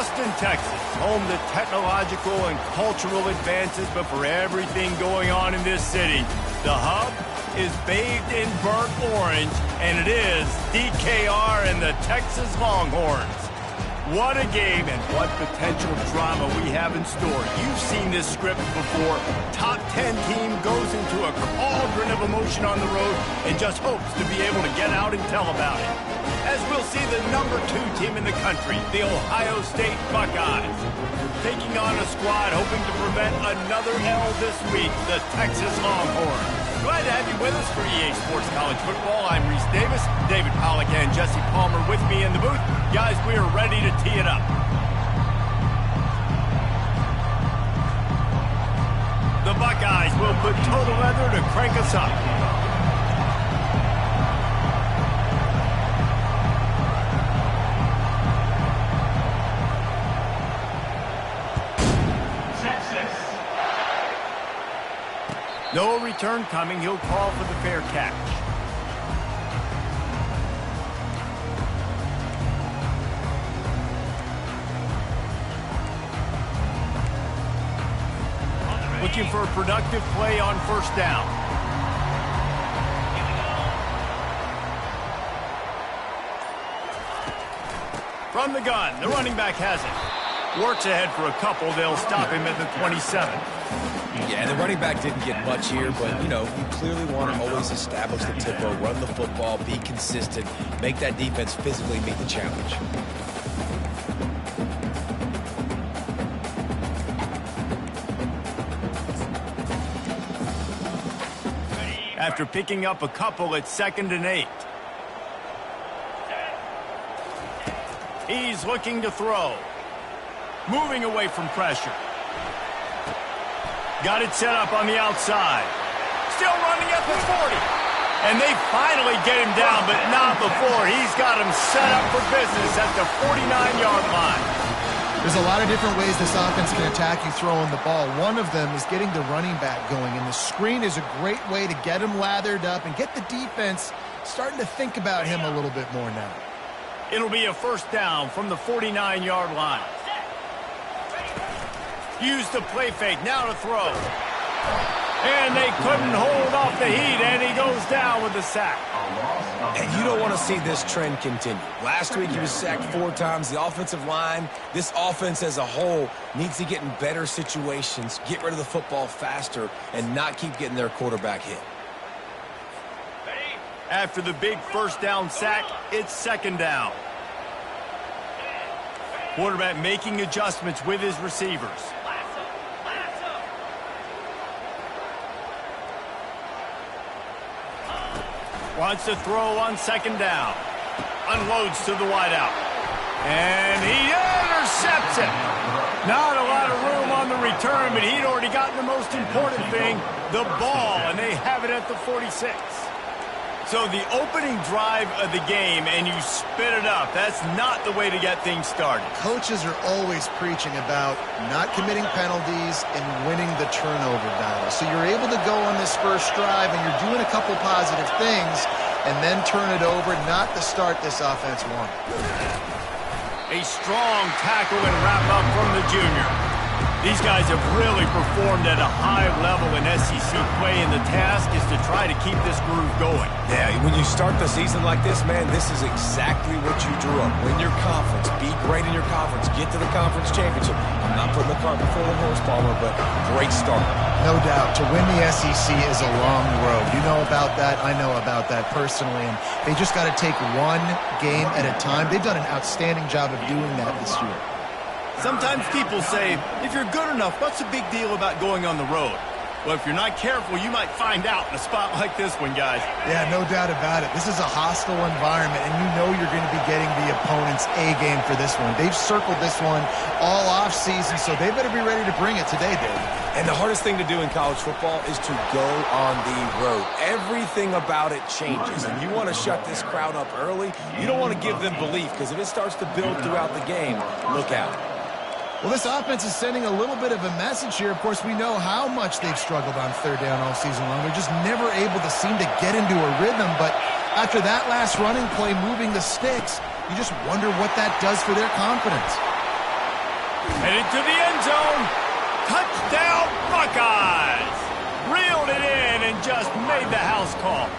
Austin, Texas, home to technological and cultural advances, but for everything going on in this city, the hub is bathed in burnt orange, and it is DKR and the Texas Longhorns. What a game and what potential drama we have in store. You've seen this script before. Top 10 team goes into a cauldron of emotion on the road and just hopes to be able to get out and tell about it. As we'll see the #2 team in the country, the Ohio State Buckeyes, taking on a squad hoping to prevent another L this week, the Texas Longhorns. Glad to have you with us for EA Sports College Football. I'm Reese Davis, David Pollack and Jesse Palmer with me in the booth. Guys, we are ready to tee it up. The Buckeyes will put total leather to crank us up. No return coming. He'll call for the fair catch. Looking for a productive play on first down. From the gun, the running back has it. Works ahead for a couple. They'll stop him at the 27. Yeah, the running back didn't get much here, but, you clearly want to always establish the tempo, run the football, be consistent, make that defense physically meet the challenge. After picking up a couple, it's 2nd and 8. He's looking to throw. Moving away from pressure. Got it set up on the outside. Still running at the 40. And they finally get him down, but not before. He's got him set up for business at the 49-yard line. There's a lot of different ways this offense can attack you throwing the ball. One of them is getting the running back going, and the screen is a great way to get him lathered up and get the defense starting to think about him a little bit more now. It'll be a first down from the 49-yard line. Use the play fake, now to throw. And they couldn't hold off the heat, and he goes down with the sack. And you don't want to see this trend continue. Last week he was sacked 4 times. The offensive line, this offense as a whole, needs to get in better situations, get rid of the football faster, and not keep getting their quarterback hit. After the big first down sack, it's 2nd down. Quarterback making adjustments with his receivers. Wants to throw on 2nd down. Unloads to the wideout. And he intercepts it. Not a lot of room on the return, but he'd already gotten the most important thing, the ball, and they have it at the 46. So the opening drive of the game, and you spit it up. That's not the way to get things started. Coaches are always preaching about not committing penalties and winning the turnover battle. So you're able to go on this first drive, and you're doing a couple positive things, and then turn it over, not the start this offense wanted. A strong tackle and wrap-up from the junior. These guys have really performed at a high level in SEC play, and the task is to try to keep this groove going. Yeah, when you start the season like this, man, this is exactly what you drew up. Win your conference, be great in your conference, get to the conference championship. I'm not putting the cart before the horse, Palmer, but great start. No doubt. To win the SEC is a long road. You know about that. I know about that personally, and they just got to take one game at a time. They've done an outstanding job of doing that this year. Sometimes people say, if you're good enough, what's the big deal about going on the road? Well, if you're not careful, you might find out in a spot like this one, guys. Yeah, no doubt about it. This is a hostile environment, and you know you're going to be getting the opponent's A game for this one. They've circled this one all offseason, so they better be ready to bring it today, Dave. And the hardest thing to do in college football is to go on the road. Everything about it changes, and you want to shut this crowd up early. You don't want to give them belief, because if it starts to build throughout the game, look out. Well, this offense is sending a little bit of a message here. Of course, we know how much they've struggled on third down all season long. They're just never able to seem to get into a rhythm. But after that last running play, moving the sticks, you just wonder what that does for their confidence. Headed to the end zone. Touchdown, Buckeyes! Reeled it in and just made the house call.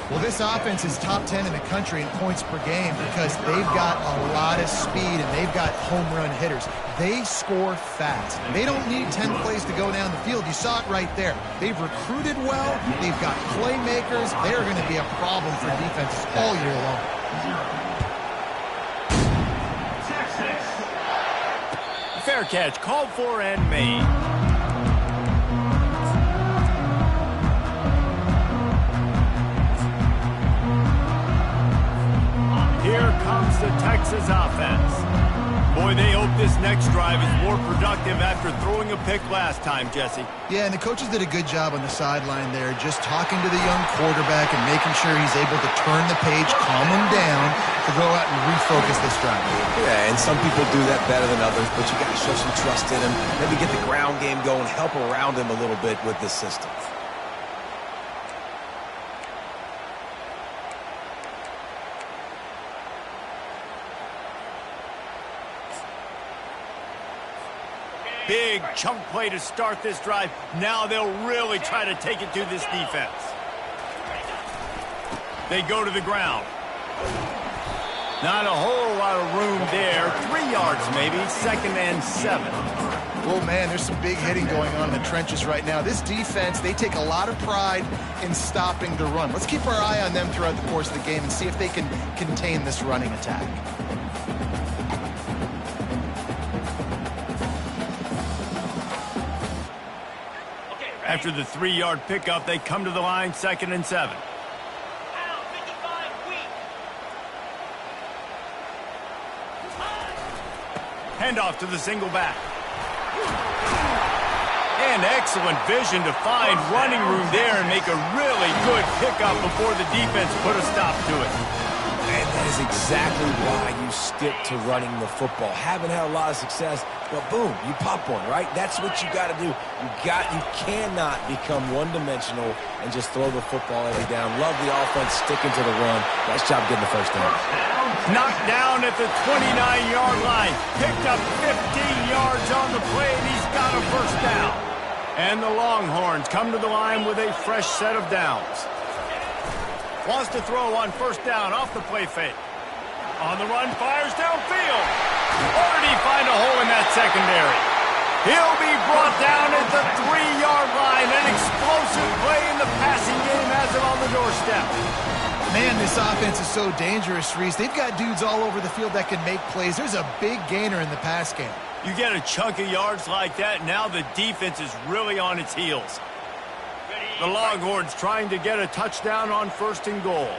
Well, this offense is top 10 in the country in points per game because they've got a lot of speed and they've got home run hitters. They score fast. They don't need 10 plays to go down the field. You saw it right there. They've recruited well. They've got playmakers. They're going to be a problem for defenses all year long. Fair catch, called for and made. Here comes the Texas offense. Boy, they hope this next drive is more productive after throwing a pick last time, Jesse. Yeah, and the coaches did a good job on the sideline there, just talking to the young quarterback and making sure he's able to turn the page, calm him down, to go out and refocus this drive. Yeah, and some people do that better than others, but you got to show some trust in him. Maybe get the ground game going, help around him a little bit with this system. Big chunk play to start this drive. Now they'll really try to take it to this defense. They go to the ground. Not a whole lot of room there. 3 yards maybe, 2nd and 7. Oh, man, there's some big hitting going on in the trenches right now. This defense, they take a lot of pride in stopping the run. Let's keep our eye on them throughout the course of the game and see if they can contain this running attack. After the 3-yard pickup, they come to the line, 2nd and 7. Handoff to the single back. And excellent vision to find running room there and make a really good pickup before the defense put a stop to it. And that is exactly why you stick to running the football. Haven't had a lot of success, but boom, you pop one, right? That's what you got to do. You cannot become one-dimensional and just throw the football every down. Love the offense sticking to the run. Nice job getting the first down. Knocked down at the 29-yard line. Picked up 15 yards on the play, and he's got a first down. And the Longhorns come to the line with a fresh set of downs. Wants to throw on first down off the play fake. On the run, fires downfield. Or did he find a hole in that secondary? He'll be brought down at the 3-yard line. An explosive play in the passing game has it on the doorstep. Man, this offense is so dangerous, Reese. They've got dudes all over the field that can make plays. There's a big gainer in the pass game. You get a chunk of yards like that, now the defense is really on its heels. The Longhorns trying to get a touchdown on 1st and goal.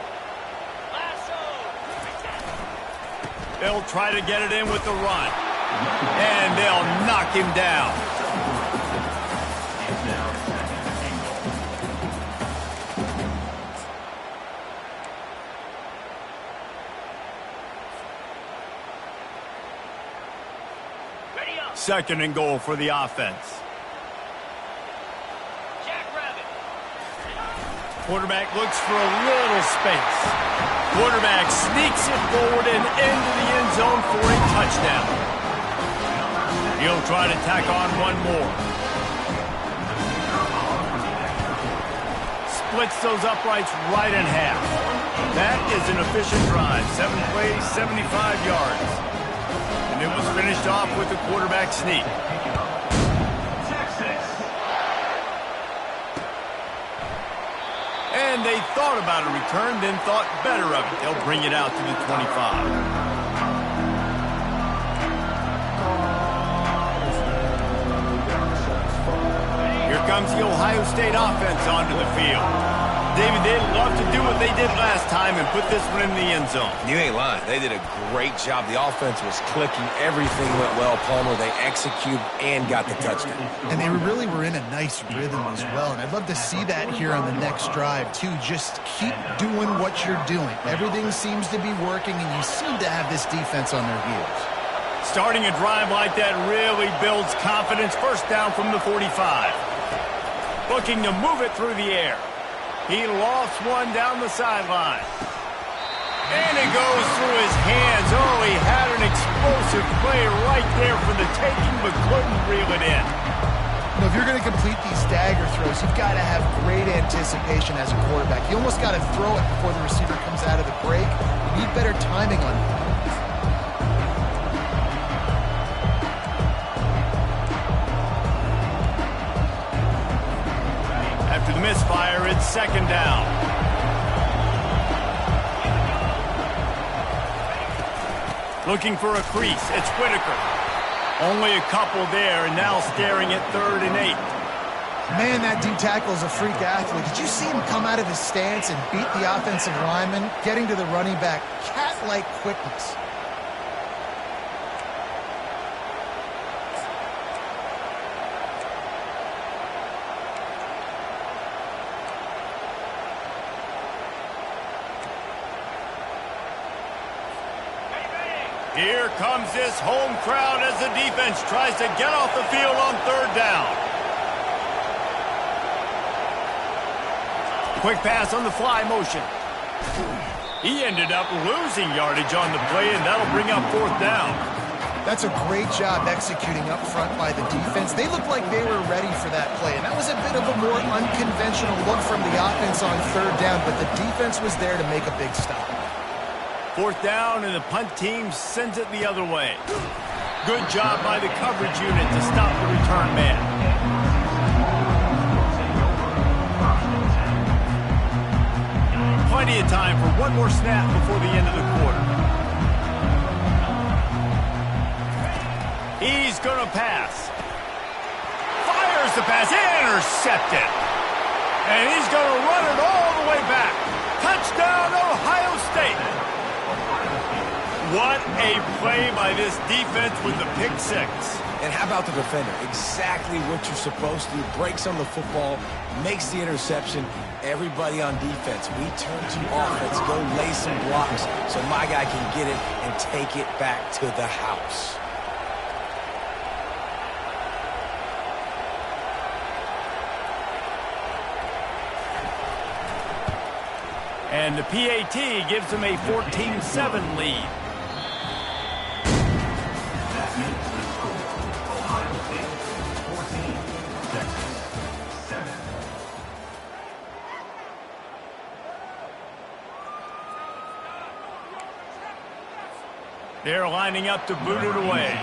They'll try to get it in with the run. And they'll knock him down. Second and goal for the offense. Quarterback looks for a little space. Quarterback sneaks it forward and into the end zone for a touchdown. He'll try to tack on one more. Splits those uprights right in half. That is an efficient drive. 7 plays, 75 yards. And it was finished off with the quarterback sneak. And they thought about a return, then thought better of it. They'll bring it out to the 25. Here comes the Ohio State offense onto the field. David, they'd love to do what they did last time and put this one in the end zone. You ain't lying. They did a great job. The offense was clicking. Everything went well, Palmer. They executed and got the touchdown. And they really were in a nice rhythm as well. And I'd love to see that here on the next drive, too. Just keep doing what you're doing. Everything seems to be working, and you seem to have this defense on their heels. Starting a drive like that really builds confidence. First down from the 45. Looking to move it through the air. He lost one down the sideline. And it goes through his hands. Oh, he had an explosive play right there for the taking, but couldn't reel it in. You know, if you're going to complete these stagger throws, you've got to have great anticipation as a quarterback. You almost got to throw it before the receiver comes out of the break. You need better timing on that. After the misfire, it's second down. Looking for a crease, it's Whitaker. Only a couple there, and now staring at 3rd and 8. Man, that D-tackle is a freak athlete. Did you see him come out of his stance and beat the offensive lineman, getting to the running back? Cat-like quickness. Here comes this home crowd as the defense tries to get off the field on 3rd down. Quick pass on the fly motion. He ended up losing yardage on the play, and that'll bring up 4th down. That's a great job executing up front by the defense. They looked like they were ready for that play, and that was a bit of a more unconventional look from the offense on 3rd down, but the defense was there to make a big stop. 4th down, and the punt team sends it the other way. Good job by the coverage unit to stop the return man. Plenty of time for one more snap before the end of the quarter. He's going to pass. Fires the pass. Intercepted. And he's going to run it all the way back. Touchdown, Ohio State. What a play by this defense with the pick 6. And how about the defender? Exactly what you're supposed to do. Breaks on the football, makes the interception. Everybody on defense, we turn to offense. Go lay some blocks so my guy can get it and take it back to the house. And the PAT gives them a 14-7 lead. They're lining up to boot it away.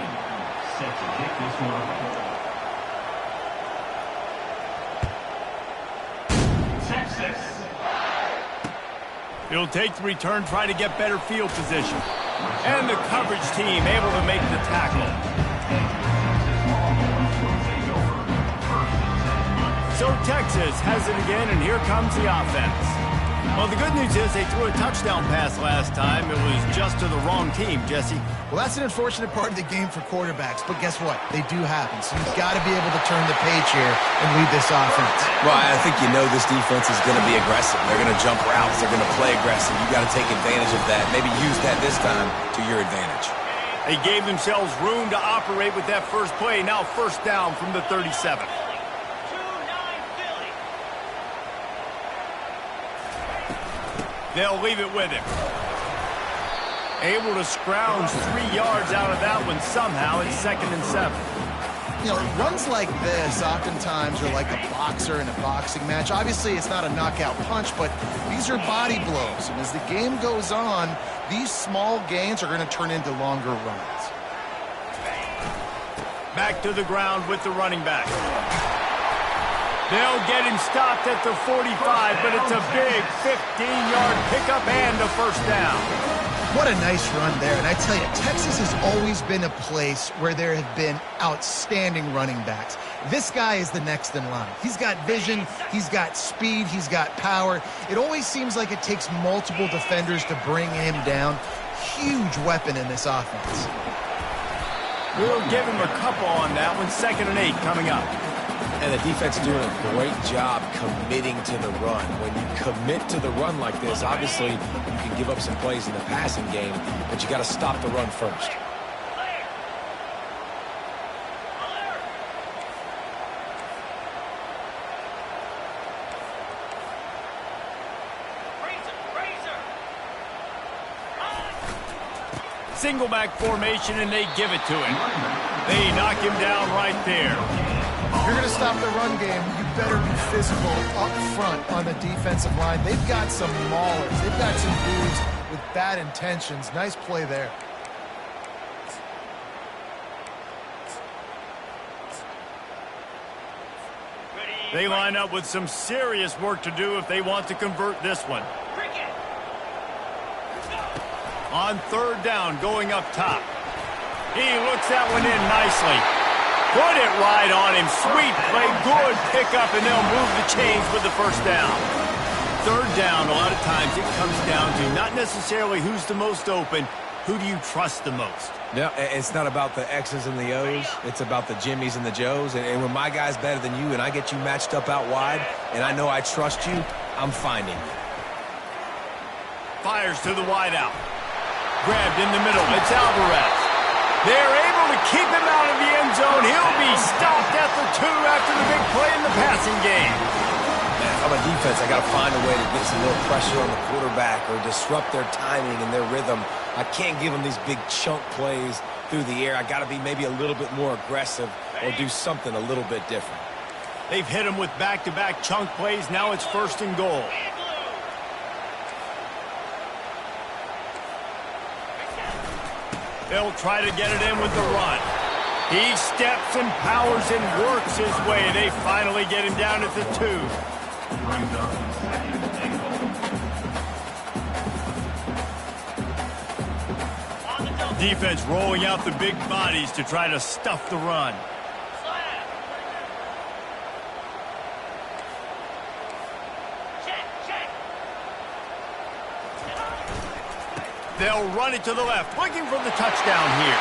He'll take the return, try to get better field position. And the coverage team able to make the tackle. So Texas has it again, and here comes the offense. Well, the good news is they threw a touchdown pass last time. It was just to the wrong team, Jesse. Well, that's an unfortunate part of the game for quarterbacks, but guess what? They do happen, so you've got to be able to turn the page here and lead this offense. Well, I think you know this defense is going to be aggressive. They're going to jump routes. They're going to play aggressive. You got to take advantage of that. Maybe use that this time to your advantage. They gave themselves room to operate with that first play. Now 1st down from the 37. They'll leave it with him. Able to scrounge 3 yards out of that one somehow. It's 2nd and 7. You know, runs like this oftentimes are like a boxer in a boxing match. Obviously, it's not a knockout punch, but these are body blows. And as the game goes on, these small gains are going to turn into longer runs. Back to the ground with the running back. They'll get him stopped at the 45, but it's a big 15-yard pickup and a 1st down. What a nice run there. And I tell you, Texas has always been a place where there have been outstanding running backs. This guy is the next in line. He's got vision, he's got speed, he's got power. It always seems like it takes multiple defenders to bring him down. Huge weapon in this offense. We'll give him a couple on that one. 2nd and 8 coming up. And the defense doing a great job committing to the run. When you commit to the run like this, obviously you can give up some plays in the passing game, but you got to stop the run first. Single back formation, and they give it to him. They knock him down right there. If you're going to stop the run game, you better be physical up front on the defensive line. They've got some maulers. They've got some dudes with bad intentions. Nice play there. They line up with some serious work to do if they want to convert this one. On third down, going up top. He looks that one in nicely. Put it right on him. Sweet play, good pickup, and they'll move the chains with the first down. Third down, a lot of times it comes down to not necessarily who's the most open, who do you trust the most? No, it's not about the X's and the O's. It's about the Jimmies and the Joes. And when my guy's better than you and I get you matched up out wide and I know I trust you, I'm finding you. Fires to the wide out. Grabbed in the middle. It's Alvarez. They're able to keep him out of the end zone. He'll be stopped at the 2 after the big play in the passing game. Man, if I'm a defense, I got to find a way to get some more pressure on the quarterback or disrupt their timing and their rhythm. I can't give them these big chunk plays through the air. I got to be maybe a little bit more aggressive or do something a little bit different. They've hit him with back-to-back chunk plays. Now it's 1st and goal. They'll try to get it in with the run. He steps and powers and works his way. They finally get him down at the 2. Defense rolling out the big bodies to try to stuff the run. They'll run it to the left, looking for the touchdown here.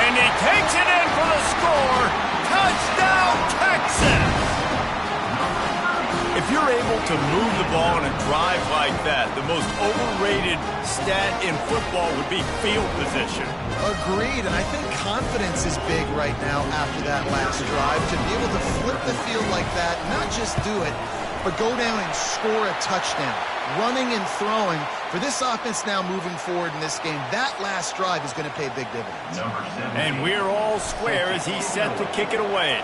And he takes it in for the score. Touchdown, Texas! If you're able to move the ball in a drive like that, the most overrated stat in football would be field position. Agreed, and I think confidence is big right now after that last drive. To be able to flip the field like that, not just do it, but go down and score a touchdown. Running and throwing. For this offense now moving forward in this game, that last drive is going to pay big dividends. And we're all square as he's set to kick it away.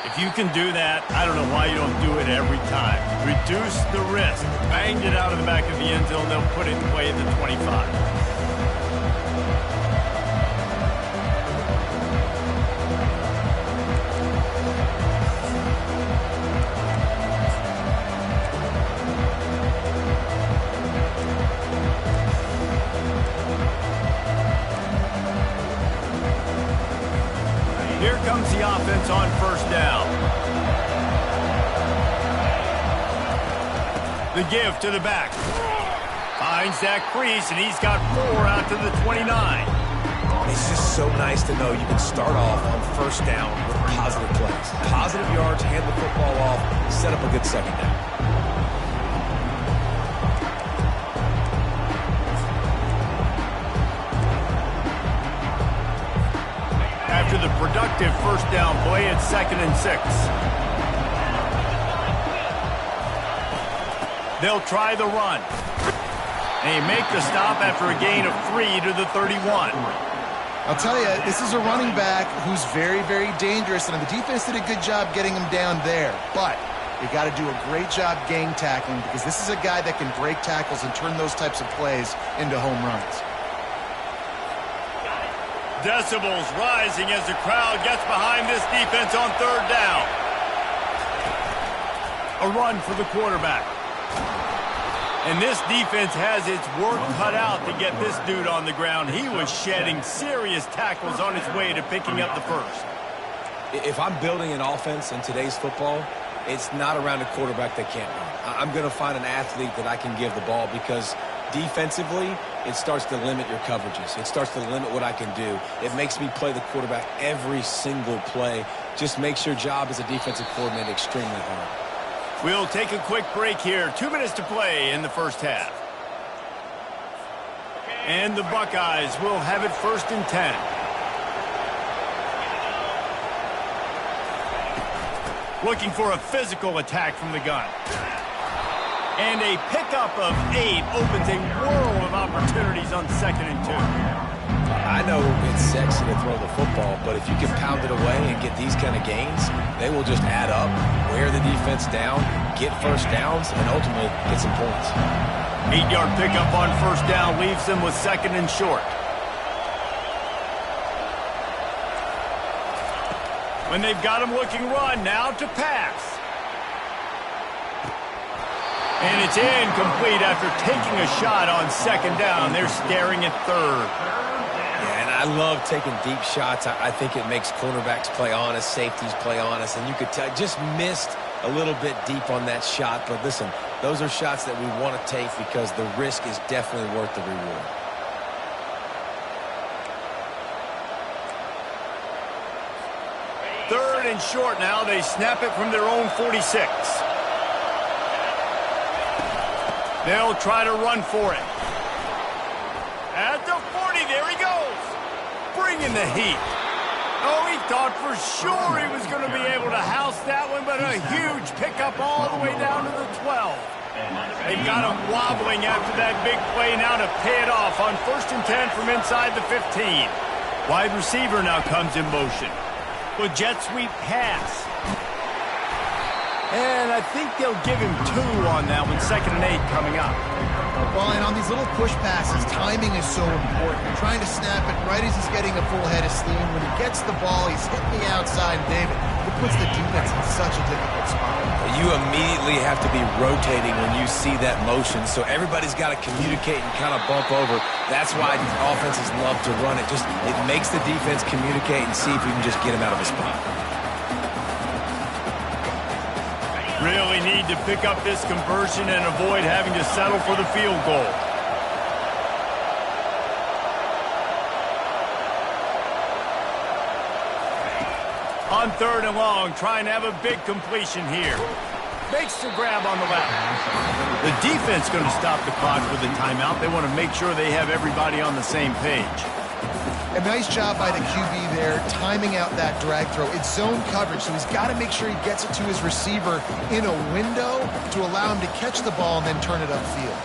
If you can do that, I don't know why you don't do it every time. Reduce the risk. Banged it out of the back of the end zone. They'll put it away at the 25. Here comes the offense on 1st down. The give to the back. Finds that crease, and he's got 4 out to the 29. It's just so nice to know you can start off on 1st down with positive plays. Positive yards, hand the football off, set up a good 2nd down. After the productive 1st down play, it's 2nd and 6. They'll try the run. They make the stop after a gain of 3 to the 31. I'll tell you, this is a running back who's very, very dangerous, and the defense did a good job getting him down there. But you got to do a great job gang tackling because this is a guy that can break tackles and turn those types of plays into home runs. Decibels rising as the crowd gets behind this defense on 3rd down. A run for the quarterback. And this defense has its work cut out to get this dude on the ground. He was shedding serious tackles on his way to picking up the 1st. If I'm building an offense in today's football, it's not around a quarterback that can't run. I'm going to find an athlete that I can give the ball because defensively, it starts to limit your coverages. It starts to limit what I can do. It makes me play the quarterback every single play. Just makes your job as a defensive coordinator extremely hard. We'll take a quick break here. 2 minutes to play in the 1st half. And the Buckeyes will have it 1st and 10. Looking for a physical attack from the gun. And a pickup of 8 opens a world of opportunities on 2nd and 2. I know it's sexy to throw the football, but if you can pound it away and get these kind of gains, they will just add up, wear the defense down, get first downs, and ultimately get some points. 8-yard pickup on 1st down leaves them with 2nd and short. When they've got him looking run, now to pass. And it's incomplete after taking a shot on 2nd down. They're staring at 3rd. Yeah, and I love taking deep shots. I think it makes cornerbacks play honest, safeties play honest, and you could tell just missed a little bit deep on that shot. But listen, those are shots that we want to take because the risk is definitely worth the reward. Third and short now. They snap it from their own 46. They'll try to run for it. At the 40, there he goes. Bringing the heat. Oh, he thought for sure he was going to be able to house that one, but a huge pickup all the way down to the 12. They've got him wobbling after that big play now to pay it off on 1st and 10 from inside the 15. Wide receiver now comes in motion. With jet sweep pass. And I think they'll give him 2 on that one. 2nd and 8 coming up. Well, and on these little push passes, timing is so important. You're trying to snap it right as he's getting a full head of steam. When he gets the ball, he's hitting the outside. David, it puts the defense in such a difficult spot. You immediately have to be rotating when you see that motion, so everybody's got to communicate and kind of bump over. That's why these offenses love to run it. It makes the defense communicate and see if we can just get him out of a spot. Really need to pick up this conversion and avoid having to settle for the field goal. On 3rd and long, trying to have a big completion here. Makes the grab on the left. The defense going to stop the clock with a timeout. They want to make sure they have everybody on the same page. A nice job by the QB there, timing out that drag throw. It's zone coverage, so he's got to make sure he gets it to his receiver in a window to allow him to catch the ball and then turn it upfield.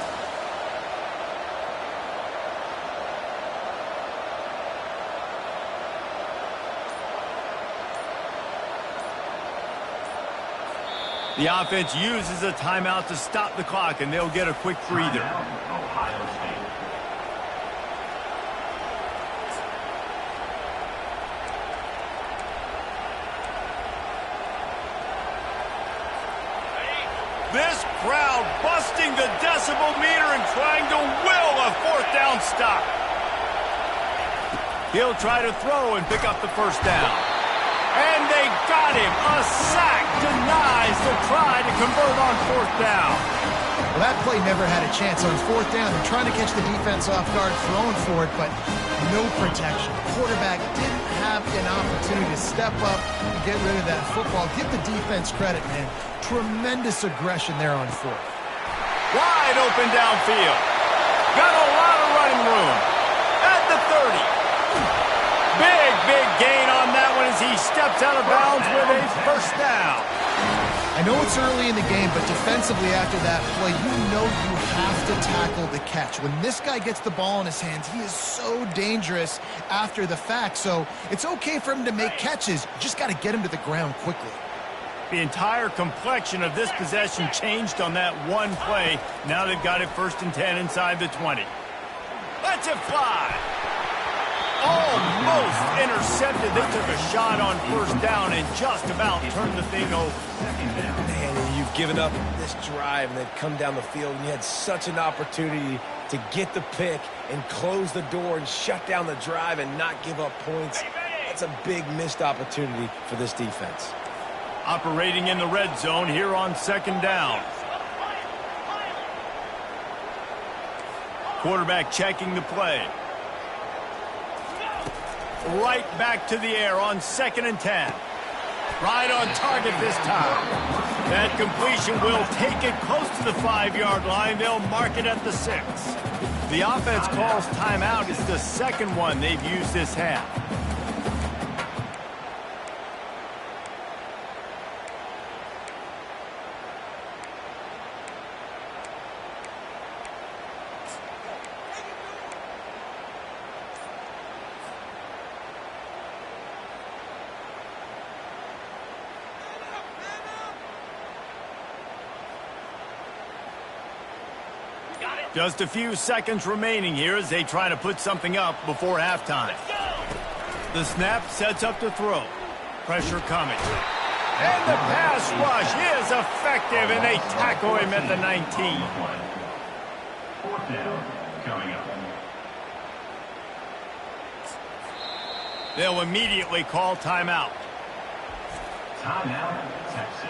The offense uses a timeout to stop the clock, and they'll get a quick breather. This crowd busting the decibel meter and trying to will a 4th down stop. He'll try to throw and pick up the 1st down. And they got him. A sack denies the try to convert on 4th down. Well, that play never had a chance. On 4th down, they're trying to catch the defense off guard, throwing for it, but no protection. Quarterback didn't have an opportunity to step up and get rid of that football. Give the defense credit, man. Tremendous aggression there on 4th. Wide open downfield. Got a lot of running room. At the 30. Big gain on that one as he steps out of bounds with a 1st down. I know it's early in the game, but defensively after that play, you know you have to tackle the catch. When this guy gets the ball in his hands, he is so dangerous after the fact. So it's okay for him to make catches. You just got to get him to the ground quickly. The entire complexion of this possession changed on that one play. Now they've got it 1st and 10 inside the 20. Let's it fly. Almost intercepted. They took a shot on 1st down and just about turned the thing over. Man, you've given up this drive and they've come down the field and you had such an opportunity to get the pick and close the door and shut down the drive and not give up points. That's a big missed opportunity for this defense. Operating in the red zone here on 2nd down. Quarterback checking the play. Right back to the air on 2nd and 10. Right on target this time. That completion will take it close to the 5-yard line. They'll mark it at the 6. The offense calls timeout. It's the 2nd one they've used this half. Just a few seconds remaining here as they try to put something up before halftime. The snap sets up to throw. Pressure coming. And the pass rush is effective, and they tackle him at the 19. Fourth down coming up. They'll immediately call timeout. Timeout, Texas.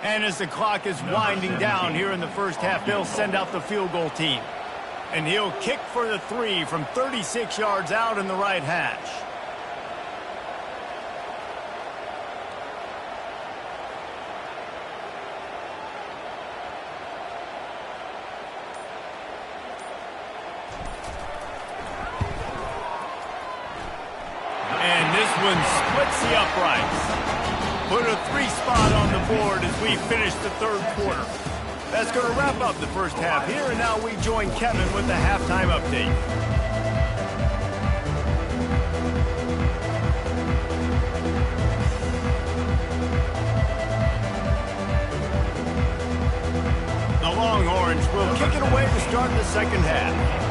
And as the clock is winding down here in the first half, they'll send out the field goal team. And he'll kick for the 3 from 36 yards out in the right hash. And this one splits the uprights. Put a 3 spot on the board as we finish the third quarter. That's going to wrap up the first half here, and now we join Kevin with the halftime update. The Longhorns will kick it away to start the second half.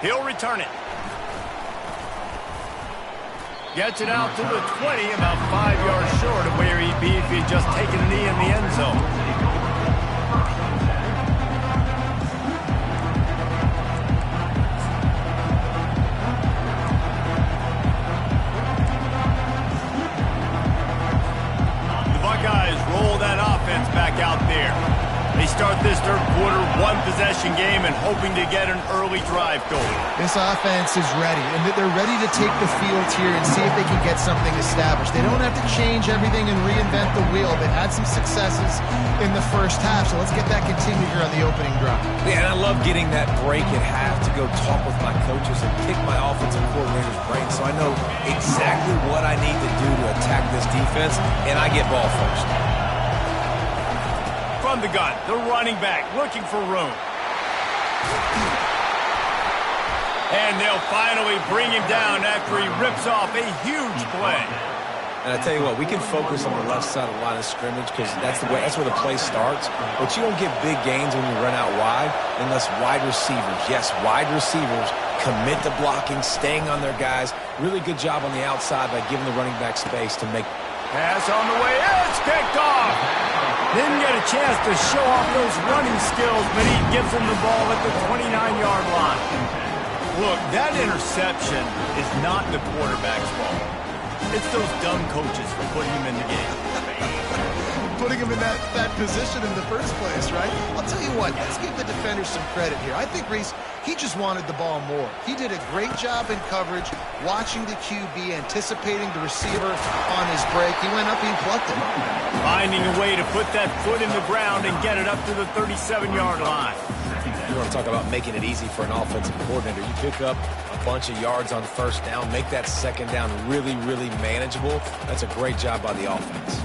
He'll return it. Gets it out to the 20, about 5 yards short of where he'd be if he'd just taken a knee in the end zone. The Buckeyes roll that offense back out there. They start this third quarter, one-possession game, and hoping to get an early drive going. This offense is ready, and they're ready to take the field here and see if they can get something established. They don't have to change everything and reinvent the wheel. They've had some successes in the first half, so let's get that continued here on the opening drive. Yeah, and I love getting that break at half to go talk with my coaches and pick my offensive coordinator's brain so I know exactly what I need to do to attack this defense, and I get ball first. From the gun, the running back looking for room. And they'll finally bring him down after he rips off a huge play. And I tell you what, we can focus on the left side of the line of scrimmage because that's where the play starts. But you don't get big gains when you run out wide unless wide receivers, yes, wide receivers, commit to blocking, staying on their guys. Really good job on the outside by giving the running back space to make. Pass on the way, it's picked off. Didn't get a chance to show off those running skills, but he gives him the ball at the 29-yard line. Look, that interception is not the quarterback's fault. It's those dumb coaches for putting him in the game. Putting him in that position in the first place, right? I'll tell you what, let's give the defenders some credit here. I think Reese, he just wanted the ball more. He did a great job in coverage, watching the QB, anticipating the receiver on his break. He went up and plucked it. Finding a way to put that foot in the ground and get it up to the 37-yard line. You want to talk about making it easy for an offensive coordinator. You pick up a bunch of yards on first down, make that second down really, really manageable. That's a great job by the offense.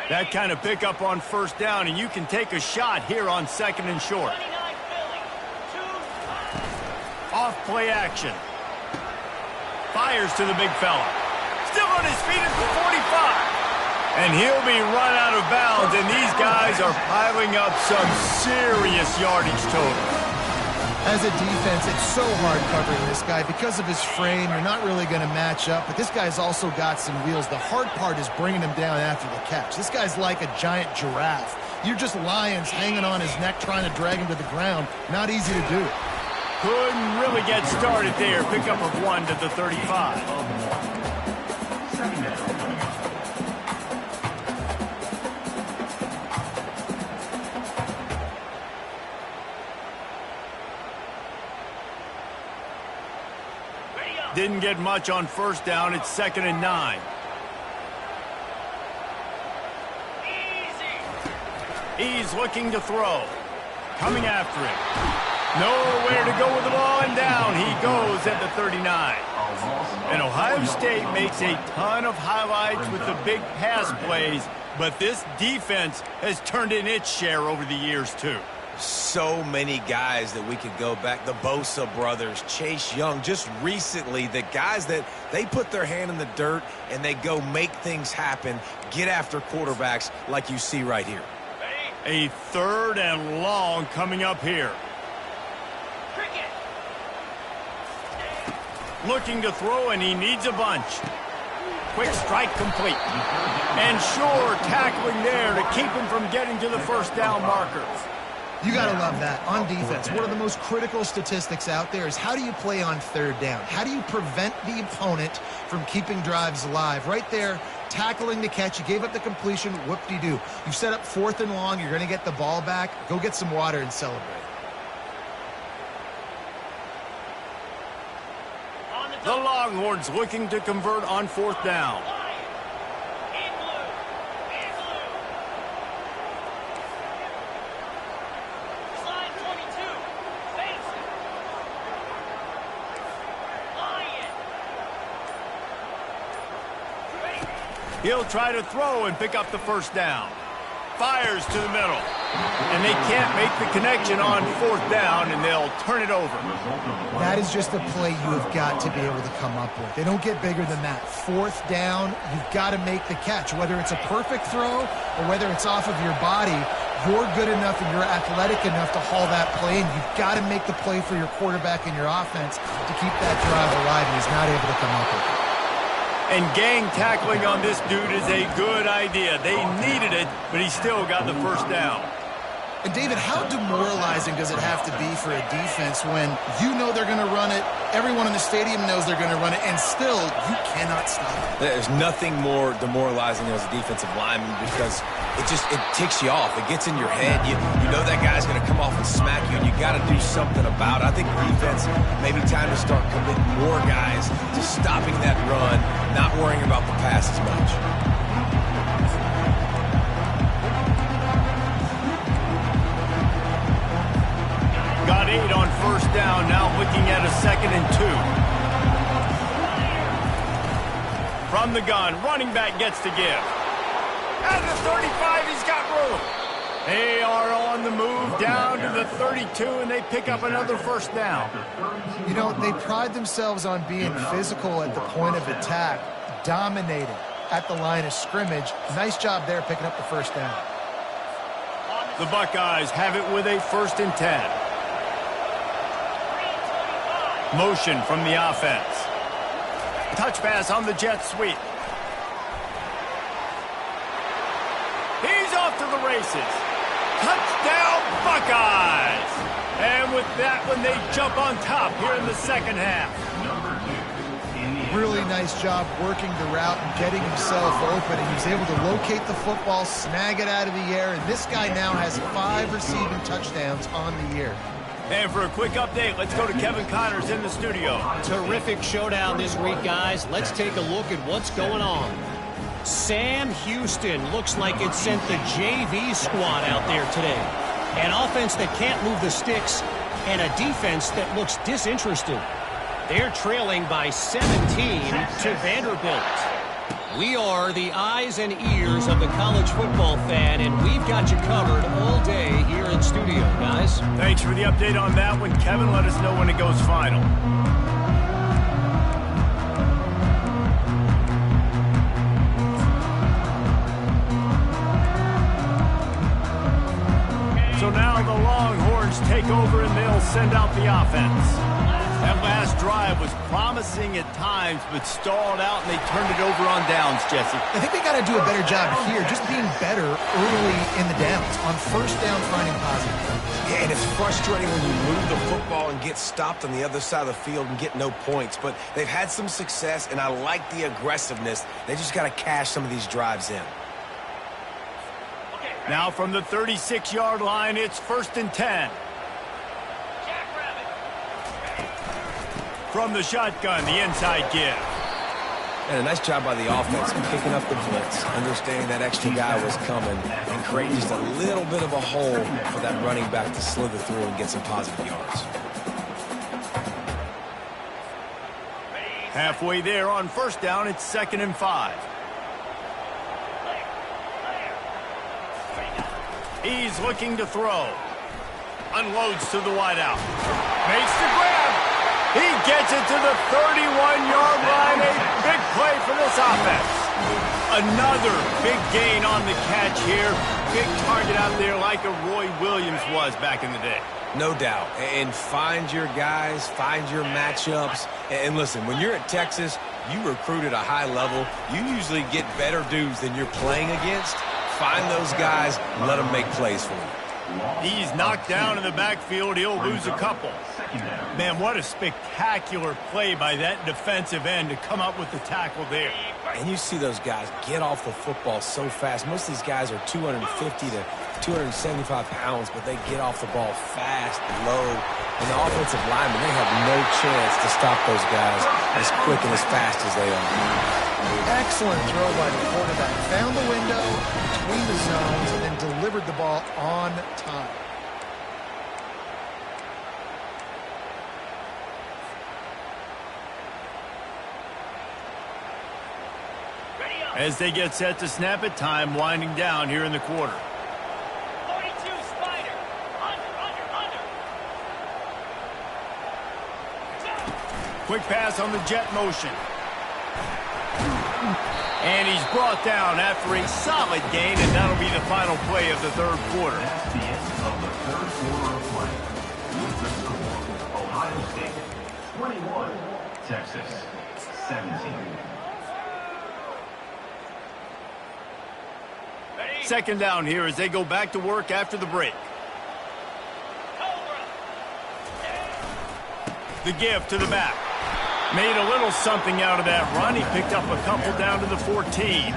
That kind of pickup on first down, and you can take a shot here on second and short. Off play action. Fires to the big fella. Still on his feet at the 45. And he'll be run out of bounds, and these guys are piling up some serious yardage total. As a defense, it's so hard covering this guy. Because of his frame, you're not really going to match up, but this guy's also got some wheels. The hard part is bringing him down after the catch. This guy's like a giant giraffe. You're just lions hanging on his neck trying to drag him to the ground. Not easy to do. Couldn't really get started there. Pickup of 1 to the 35. Didn't get much on first down. It's 2nd and 9. He's looking to throw. Coming after him. Nowhere to go with the ball, and down he goes at the 39. And Ohio State makes a ton of highlights with the big pass plays, but this defense has turned in its share over the years, too. So many guys that we could go back. The Bosa brothers, Chase Young, just recently, the guys that they put their hand in the dirt and they go make things happen, get after quarterbacks like you see right here. A 3rd and long coming up here. Looking to throw, and he needs a bunch. Quick strike complete. And sure tackling there to keep him from getting to the first down markers. You got to love that. On defense, one of the most critical statistics out there is how do you play on 3rd down? How do you prevent the opponent from keeping drives alive? Right there, tackling the catch. You gave up the completion. Whoop-de-doo. You set up 4th and long. You're going to get the ball back. Go get some water and celebrate. The Longhorns looking to convert on 4th down. He'll try to throw and pick up the first down. Fires to the middle. And they can't make the connection on 4th down, and they'll turn it over. That is just a play you have got to be able to come up with. They don't get bigger than that. 4th down, you've got to make the catch. Whether it's a perfect throw or whether it's off of your body, you're good enough and you're athletic enough to haul that play in. You've got to make the play for your quarterback and your offense to keep that drive alive, and he's not able to come up with it. And gang tackling on this dude is a good idea. They needed it, but he still got the first down. And, David, how demoralizing does it have to be for a defense when you know they're going to run it, everyone in the stadium knows they're going to run it, and still you cannot stop it? There's nothing more demoralizing as a defensive lineman because it ticks you off. It gets in your head. You know that guy's going to come off and smack you, and you got to do something about it. I think defense, maybe time to start committing more guys to stopping that run, not worrying about the pass as much. Got 8 on 1st down, now looking at a 2nd and 2. From the gun, running back gets to give. At the 35, he's got room. They are on the move down to the 32, and they pick up another first down. You know, they pride themselves on being physical at the point of attack, dominating at the line of scrimmage. Nice job there picking up the first down. The Buckeyes have it with a 1st and 10. Motion from the offense. Touch pass on the jet sweep. He's off to the races. Touchdown, Buckeyes! And with that one, they jump on top here in the 2nd half. Really nice job working the route and getting himself open. And he was able to locate the football, snag it out of the air, and this guy now has 5 receiving touchdowns on the year. And for a quick update, let's go to Kevin Connors in the studio. Terrific showdown this week, guys. Let's take a look at what's going on. Sam Houston looks like it sent the JV squad out there today. An offense that can't move the sticks and a defense that looks disinterested. They're trailing by 17 to Vanderbilt. We are the eyes and ears of the college football fan, and we've got you covered all day here in studio, guys. Thanks for the update on that one, Kevin. Let us know when it goes final. So now the Longhorns take over, and they'll send out the offense. That last drive was promising at times, but stalled out, and they turned it over on downs, Jesse. I think they got to do a better job here, just being better early in the downs. On 1st down, finding positive. Yeah, and it's frustrating when you move the football and get stopped on the other side of the field and get no points. But they've had some success, and I like the aggressiveness. They just got to cash some of these drives in. Now from the 36-yard line, it's 1st and 10. From the shotgun, the inside give. And a nice job by the offense picking up the blitz, understanding that extra guy was coming, and creating just a little bit of a hole for that running back to slither through and get some positive yards. Halfway there on 1st down, it's 2nd and 5. He's looking to throw. Unloads to the wideout. Makes the grab. He gets it to the 31-yard line. A big play for this offense. Another big gain on the catch here. Big target out there like a Roy Williams was back in the day. No doubt. And find your guys, find your matchups. And listen, when you're at Texas, you recruit at a high level. You usually get better dudes than you're playing against. Find those guys, let them make plays for you. He's knocked down in the backfield. He'll lose a couple. Man, what a spectacular play by that defensive end to come up with the tackle there. And you see those guys get off the football so fast. Most of these guys are 250 to 275 pounds, but they get off the ball fast, low. And the offensive linemen, they have no chance to stop those guys as quick and as fast as they are. Excellent throw by the quarterback. Found the window between the zones and then delivered the ball on time. As they get set to snap it, time winding down here in the quarter. 42 Spider. Under. Quick pass on the jet motion. And he's brought down after a solid gain, and that'll be the final play of the third quarter. That's the end of the third quarter of play. With the score, Ohio State 21, Texas 17. Second down here as they go back to work after the break. The give to the back. Made a little something out of that run. He picked up a couple down to the 14.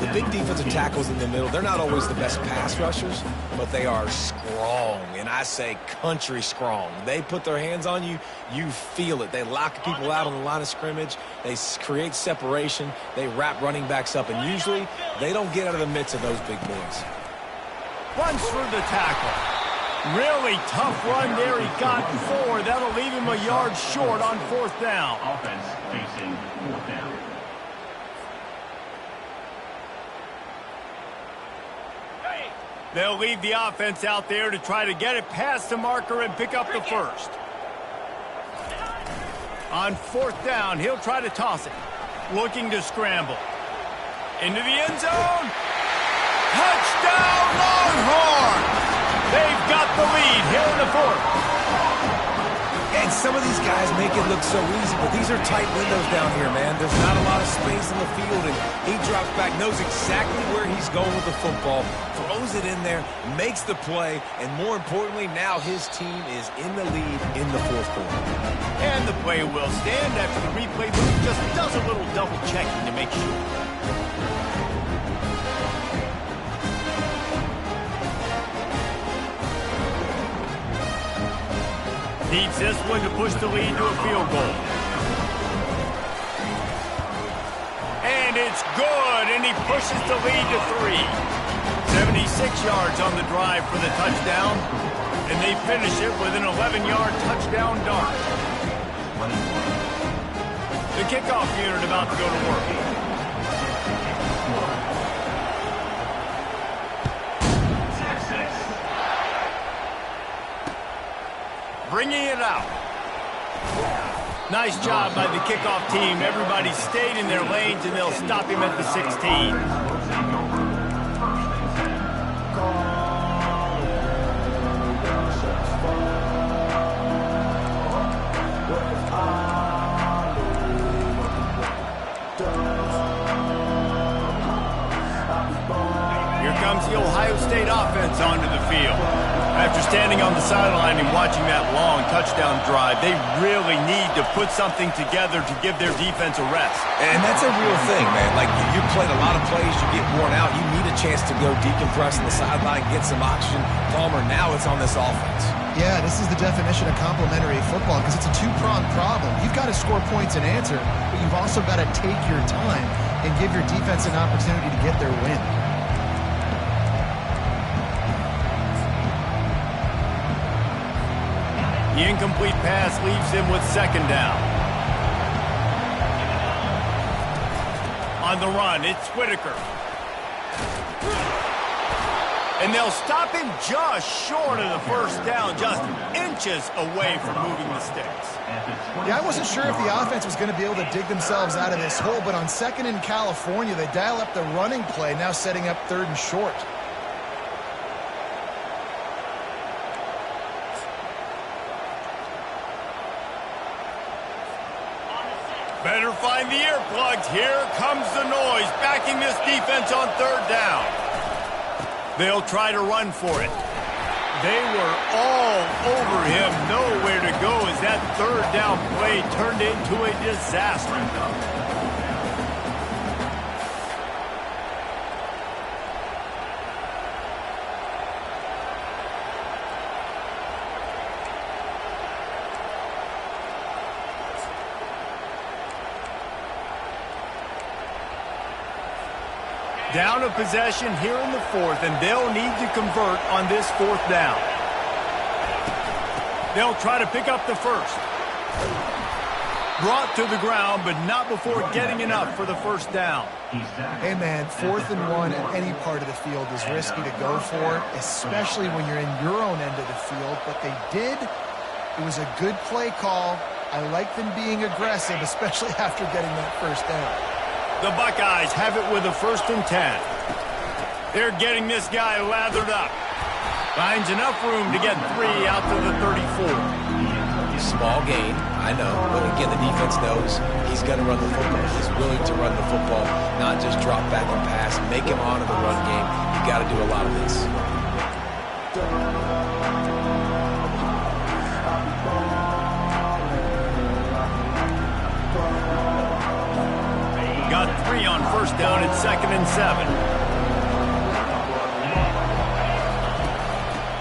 The big defensive tackles in the middle, they're not always the best pass rushers, but they are strong, and I say country strong. They put their hands on you, you feel it. They lock people out on the line of scrimmage. They create separation. They wrap running backs up, and usually they don't get out of the midst of those big boys. Runs through the tackle. Really tough run there. He got 4. That'll leave him a yard short on fourth down. Offense facing fourth down. They'll leave the offense out there to try to get it past the marker and pick up the first. On fourth down, he'll try to toss it. Looking to scramble. Into the end zone. Touchdown, Longhorns! They've got the lead here in the fourth. And some of these guys make it look so easy, but these are tight windows down here, man. There's not a lot of space in the field, and he drops back, knows exactly where he's going with the football, throws it in there, makes the play, and more importantly, now his team is in the lead in the fourth quarter. And the play will stand after the replay booth just does a little double checking to make sure. Needs this one to push the lead to a field goal. And it's good, and he pushes the lead to 3. 76 yards on the drive for the touchdown, and they finish it with an 11-yard touchdown dart. The kickoff unit about to go to work. Bringing it out. Nice job by the kickoff team. Everybody stayed in their lanes, and they'll stop him at the 16. Here comes the Ohio State offense onto the field. After standing on the sideline and watching that long touchdown drive, they really need to put something together to give their defense a rest. And that's a real thing, man. Like, you played a lot of plays, you get worn out, you need a chance to go decompress on the sideline, get some oxygen. Palmer, now it's on this offense. Yeah, this is the definition of complementary football because it's a two-pronged problem. You've got to score points and answer, but you've also got to take your time and give your defense an opportunity to get their win. The incomplete pass leaves him with second down. On the run, it's Whitaker. And they'll stop him just short of the first down, just inches away from moving the sticks. Yeah, I wasn't sure if the offense was going to be able to dig themselves out of this hole, but on 2nd in California, they dial up the running play, now setting up 3rd and short. Better find the earplugs. Here comes the noise, backing this defense on 3rd down. They'll try to run for it. They were all over him, nowhere to go as that 3rd down play turned into a disaster. Down a possession here in the 4th, and they'll need to convert on this 4th down. They'll try to pick up the 1st. Brought to the ground, but not before getting enough for the 1st down. Hey, man, 4th and 1 at any part of the field is risky to go for, especially when you're in your own end of the field. But they did. It was a good play call. I like them being aggressive, especially after getting that 1st down. The Buckeyes have it with a 1st and 10. They're getting this guy lathered up. Finds enough room to get 3 out to the 34. Small gain, I know. But again, the defense knows he's going to run the football. He's willing to run the football, not just drop back and pass, make him honor the run game. You got to do a lot of this. Got 3 on 1st down at 2nd and 7.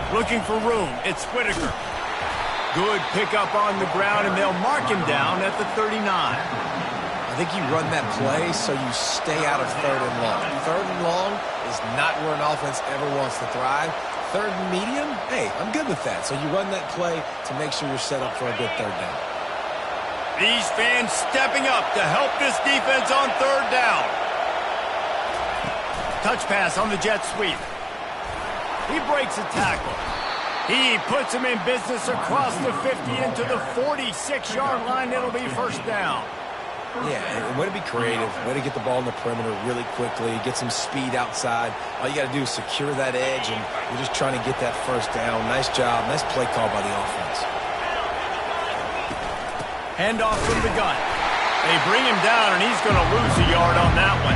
Looking for room. It's Whitaker. Good pickup on the ground, and they'll mark him down at the 39. I think you run that play so you stay out of 3rd and long. 3rd and long is not where an offense ever wants to thrive. 3rd and medium, hey, I'm good with that. So you run that play to make sure you're set up for a good 3rd down. These fans stepping up to help this defense on 3rd down. Touch pass on the jet sweep. He breaks a tackle. He puts him in business across the 50 into the 46-yard line. It'll be 1st down. Yeah, and way to be creative. Way to get the ball in the perimeter really quickly. Get some speed outside. All you got to do is secure that edge, and you're just trying to get that 1st down. Nice job. Nice play call by the offense. Handoff from the gun. They bring him down, and he's going to lose a yard on that one.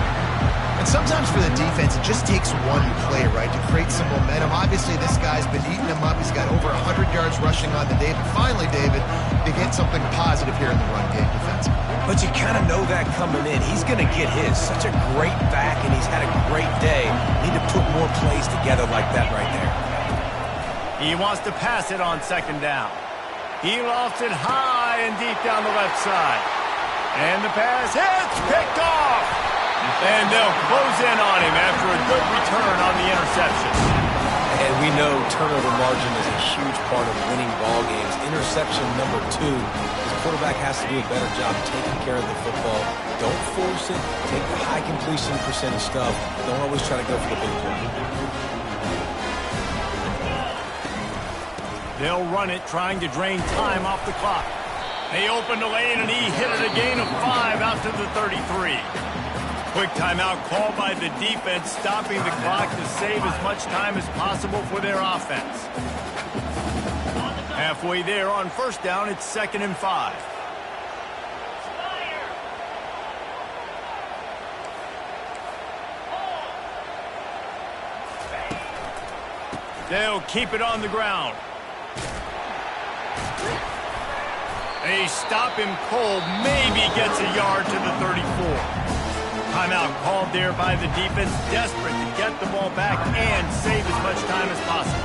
And sometimes for the defense, it just takes one play, right, to create some momentum. Obviously, this guy's been eating him up. He's got over 100 yards rushing on the day. But finally, David, they get something positive here in the run game defensively. But you kind of know that coming in. He's going to get his. Such a great back, and he's had a great day. Need to put more plays together like that right there. He wants to pass it on 2nd down. He lofts it high and deep down the left side. And the pass hits, picked off. And they'll close in on him after a good return on the interception. And we know turnover margin is a huge part of winning ball games. Interception number 2. His quarterback has to do a better job taking care of the football. Don't force it. Take the high completion percentage stuff. Don't always try to go for the big play. They'll run it, trying to drain time off the clock. They open the lane, and he hit it a gain of 5 out to the 33. Quick timeout called by the defense, stopping the clock to save as much time as possible for their offense. Halfway there on 1st down, it's 2nd and 5. They'll keep it on the ground. They stop him cold, maybe gets a yard to the 34. Timeout called there by the defense, desperate to get the ball back and save as much time as possible.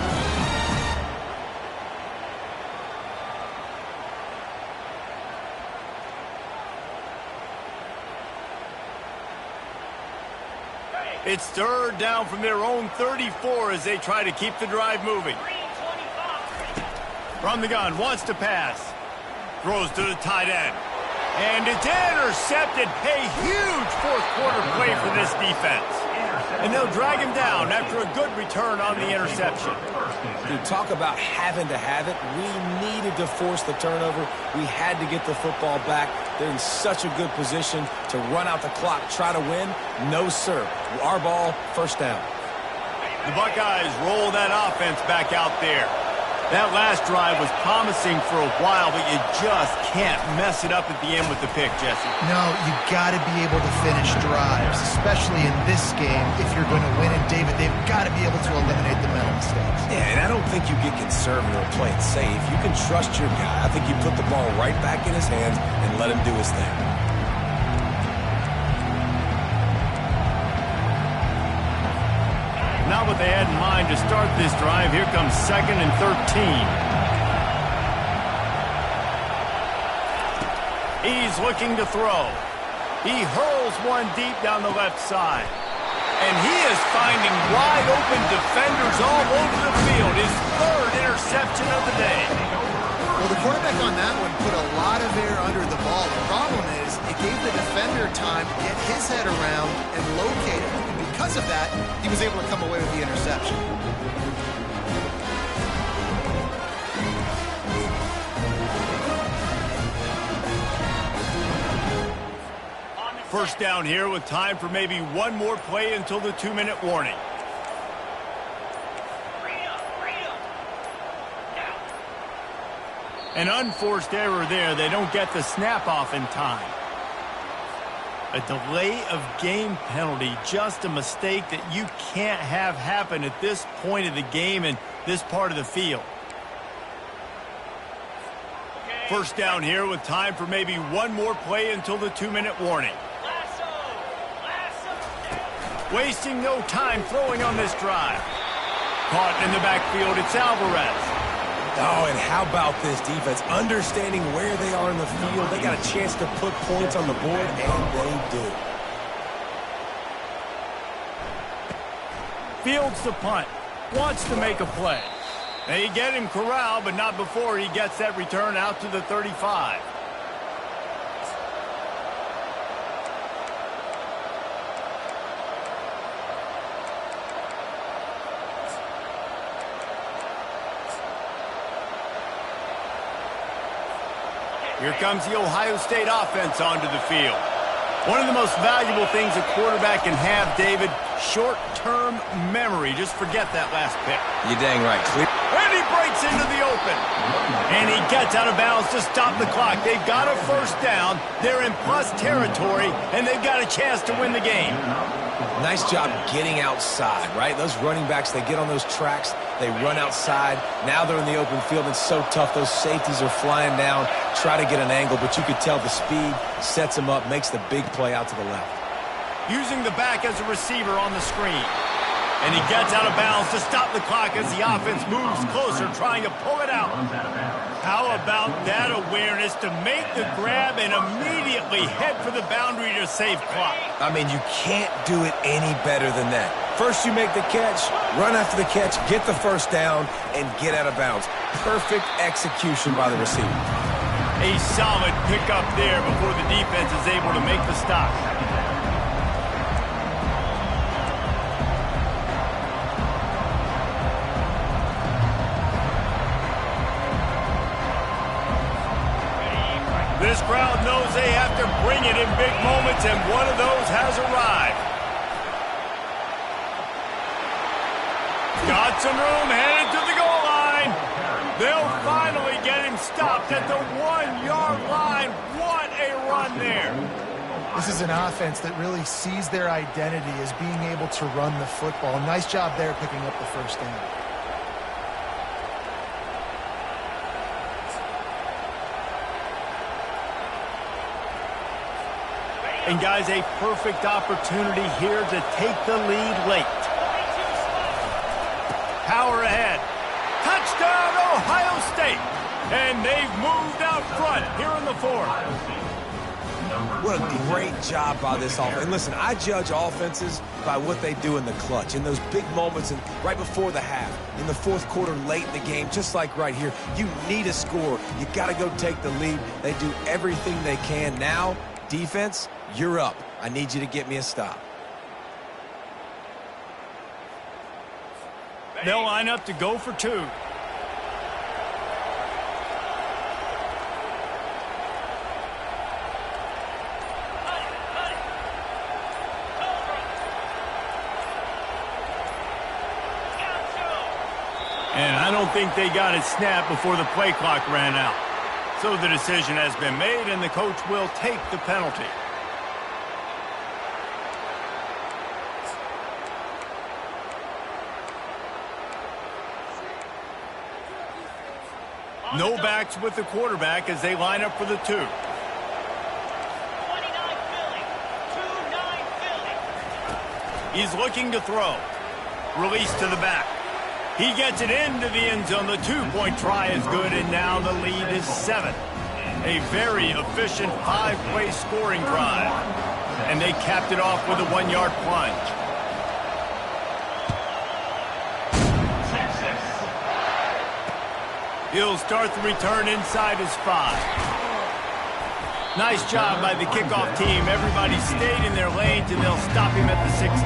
It's 3rd down from their own 34 as they try to keep the drive moving. From the gun, wants to pass. Throws to the tight end. And it's intercepted. A huge 4th quarter play for this defense. and they'll drag him down after a good return on the interception. Dude, talk about having to have it. We needed to force the turnover. We had to get the football back. They're in such a good position to run out the clock, try to win. No, sir. Our ball, first down. The Buckeyes roll that offense back out there. That last drive was promising for a while, but you just can't mess it up at the end with the pick, Jesse. No, you got to be able to finish drives, especially in this game. If you're going to win it, David, they've got to be able to eliminate the mental mistakes. Yeah, and I don't think you get conservative or play it safe. You can trust your guy. I think you put the ball right back in his hands and let him do his thing. Not what they had in mind to start this drive. Here comes 2nd and 13. He's looking to throw. He hurls one deep down the left side. And he is finding wide open defenders all over the field. His 3rd interception of the day. Well, the quarterback on that one put a lot of air under the ball. The problem is it gave the defender time to get his head around and locate it. And because of that, he was able to come away with the interception. First down here with time for maybe one more play until the 2-minute warning. An unforced error there. They don't get the snap off in time. A delay of game penalty, just a mistake that you can't have happen at this point of the game and this part of the field. First down here with time for maybe one more play until the 2-minute warning. Wasting no time throwing on this drive. Caught in the backfield, it's Alvarez. Oh, and how about this defense? Understanding where they are in the field. They got a chance to put points on the board, and they do. Fields the punt. Wants to make a play. They get him corralled, but not before he gets that return out to the 35. Here comes the Ohio State offense onto the field. One of the most valuable things a quarterback can have, David, short-term memory. Just forget that last pick. You're dang right. And he breaks into the open. And he gets out of bounds to stop the clock. They've got a first down. They're in plus territory, and they've got a chance to win the game. Nice job getting outside, right? Those running backs, they get on those tracks, they run outside. Now they're in the open field. It's so tough. Those safeties are flying down, try to get an angle, but you could tell the speed sets him up, makes the big play out to the left. Using the back as a receiver on the screen. And he gets out of bounds to stop the clock as the offense moves closer, trying to pull it out. How about that awareness to make the grab and immediately head for the boundary to save clock? I mean, you can't do it any better than that. First you make the catch, run after the catch, get the first down, and get out of bounds. Perfect execution by the receiver. A solid pickup there before the defense is able to make the stop. This crowd knows they have to bring it in big moments, and one of those has arrived. Got some room, headed to the goal line. They'll finally get him stopped at the 1-yard line. What a run there. This is an offense that really sees their identity as being able to run the football. Nice job there picking up the first down. And guys, a perfect opportunity here to take the lead late. Power ahead. Touchdown, Ohio State. And they've moved out front here in the 4th. What a great job by this offense. And listen, I judge offenses by what they do in the clutch, in those big moments and right before the half, in the 4th quarter, late in the game, just like right here. You need a score. You got to go take the lead. They do everything they can. Now, defense, you're up. I need you to get me a stop. They'll line up to go for 2. And I don't think they got it snapped before the play clock ran out. So the decision has been made, and the coach will take the penalty. No backs with the quarterback as they line up for the 2. 29 Philly. 2-9 Philly. He's looking to throw. Release to the back. He gets it into the end zone. The 2-point try is good, and now the lead is 7. A very efficient 5-play scoring drive. And they capped it off with a 1-yard plunge. He'll start the return inside his 5. Nice job by the kickoff team. Everybody stayed in their lanes, and they'll stop him at the 16.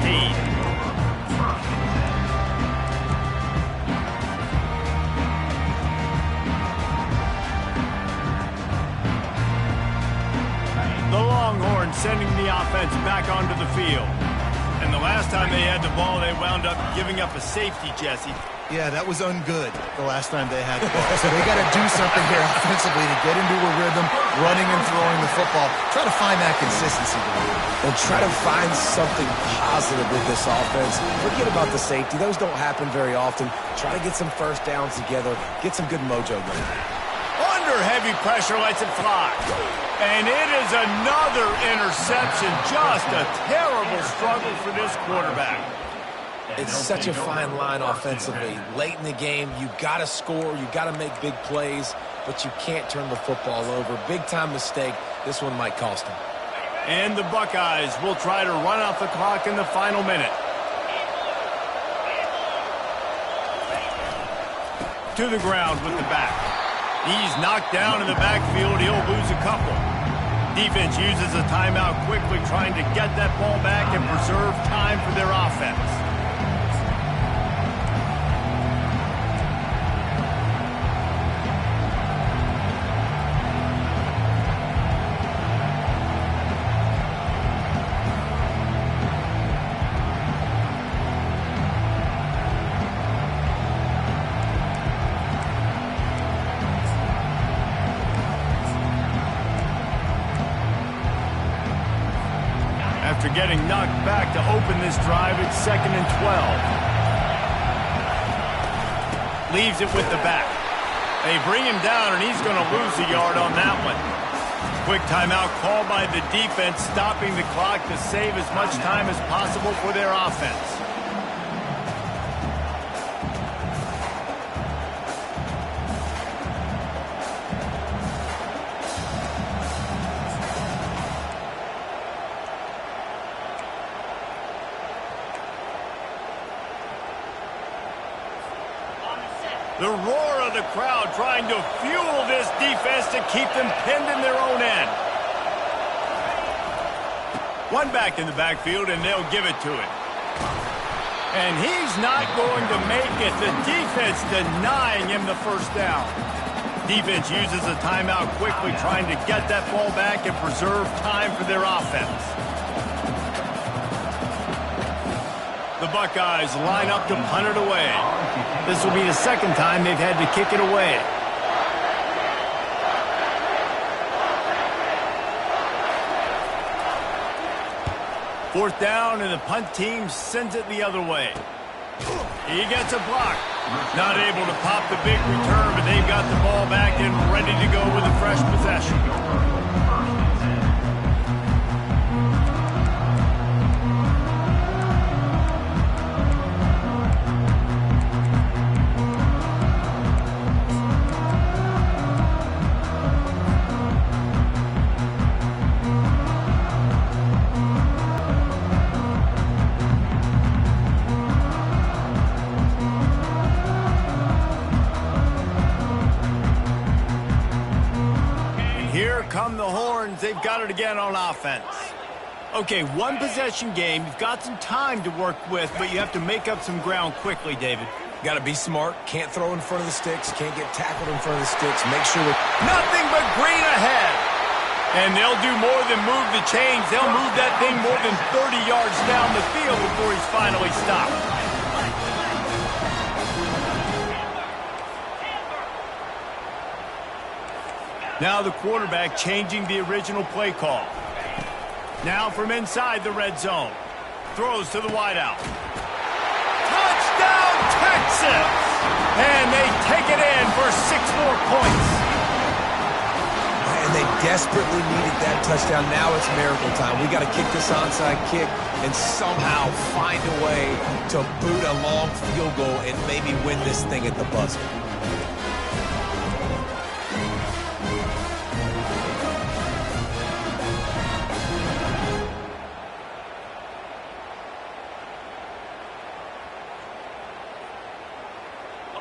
The Longhorns sending the offense back onto the field. And the last time they had the ball, they wound up giving up a safety, Jesse. Yeah, that was ungood the last time they had the ball. So they got to do something here offensively to get into a rhythm, running and throwing the football. Try to find that consistency. And try to find something positive with this offense. Forget about the safety. Those don't happen very often. Try to get some first downs together. Get some good mojo going. Under heavy pressure, lets it fly. And it is another interception. Just a terrible struggle for this quarterback. It's such a fine line offensively. Late in the game, you got to score, you got to make big plays, but you can't turn the football over. Big-time mistake. This one might cost them. And the Buckeyes will try to run out the clock in the final minute. To the ground with the back. He's knocked down in the backfield. He'll lose a couple. Defense uses a timeout quickly, trying to get that ball back and preserve time for their offense. After getting knocked back to open this drive, it's 2nd and 12. Leaves it with the back. They bring him down, and he's going to lose a yard on that one. Quick timeout called by the defense, stopping the clock to save as much time as possible for their offense. The roar of the crowd trying to fuel this defense to keep them pinned in their own end. One back in the backfield, and they'll give it to him. And he's not going to make it. The defense denying him the first down. Defense uses a timeout quickly, trying to get that ball back and preserve time for their offense. The Buckeyes line up to punt it away. This will be the second time they've had to kick it away. Fourth down, and the punt team sends it the other way. He gets a block. Not able to pop the big return, but they've got the ball back and ready to go with a fresh possession. Come the Horns. They've got it again on offense. Okay, one possession game. You've got some time to work with, but you have to make up some ground quickly, David. Got to be smart. Can't throw in front of the sticks. Can't get tackled in front of the sticks. Make sure with Nothing but green ahead. And they'll do more than move the chains. They'll move that thing more than 30 yards down the field before he's finally stopped. Now the quarterback changing the original play call. Now from inside the red zone. Throws to the wideout. Touchdown, Texas! And they take it in for 6 more points. And they desperately needed that touchdown. Now it's miracle time. We got to kick this onside kick and somehow find a way to boot a long field goal and maybe win this thing at the buzzer.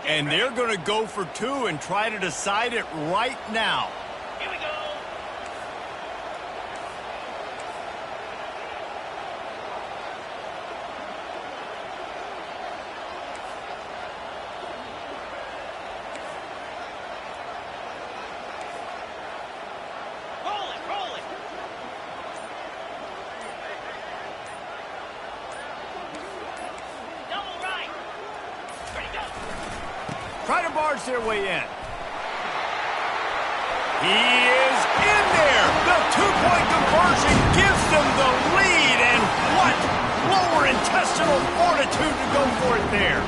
And they're going to go for 2 and try to decide it right now. Here we go. Rolling. Double right. Ready, go. Try to barge their way in. He is in there. The 2-point conversion gives them the lead. And what lower intestinal fortitude to go for it there.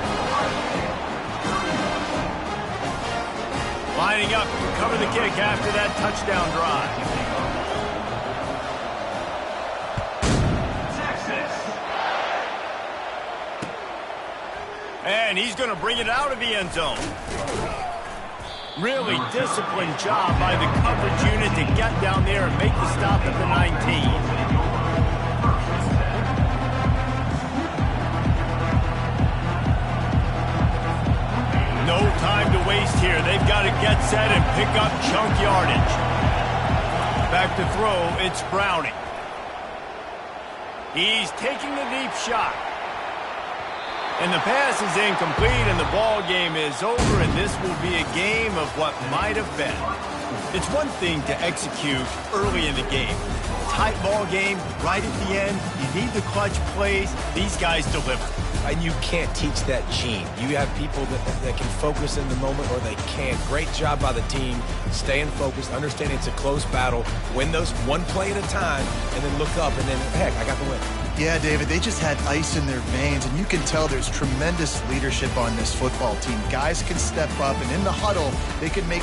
Lining up to cover the kick after that touchdown drive. And he's going to bring it out of the end zone. Really disciplined job by the coverage unit to get down there and make the stop at the 19. No time to waste here. They've got to get set and pick up chunk yardage. Back to throw, it's Browning. He's taking the deep shot. And the pass is incomplete, and the ball game is over, and this will be a game of what might have been. It's one thing to execute early in the game. Tight ball game, right at the end, you need the clutch plays. These guys deliver. And you can't teach that gene. You have people that can focus in the moment or they can't. Great job by the team, staying focused, understanding it's a close battle, win those one play at a time, and then look up, and then, heck, I got the win. Yeah, David, they just had ice in their veins, and you can tell there's tremendous leadership on this football team. Guys can step up, and in the huddle, they can make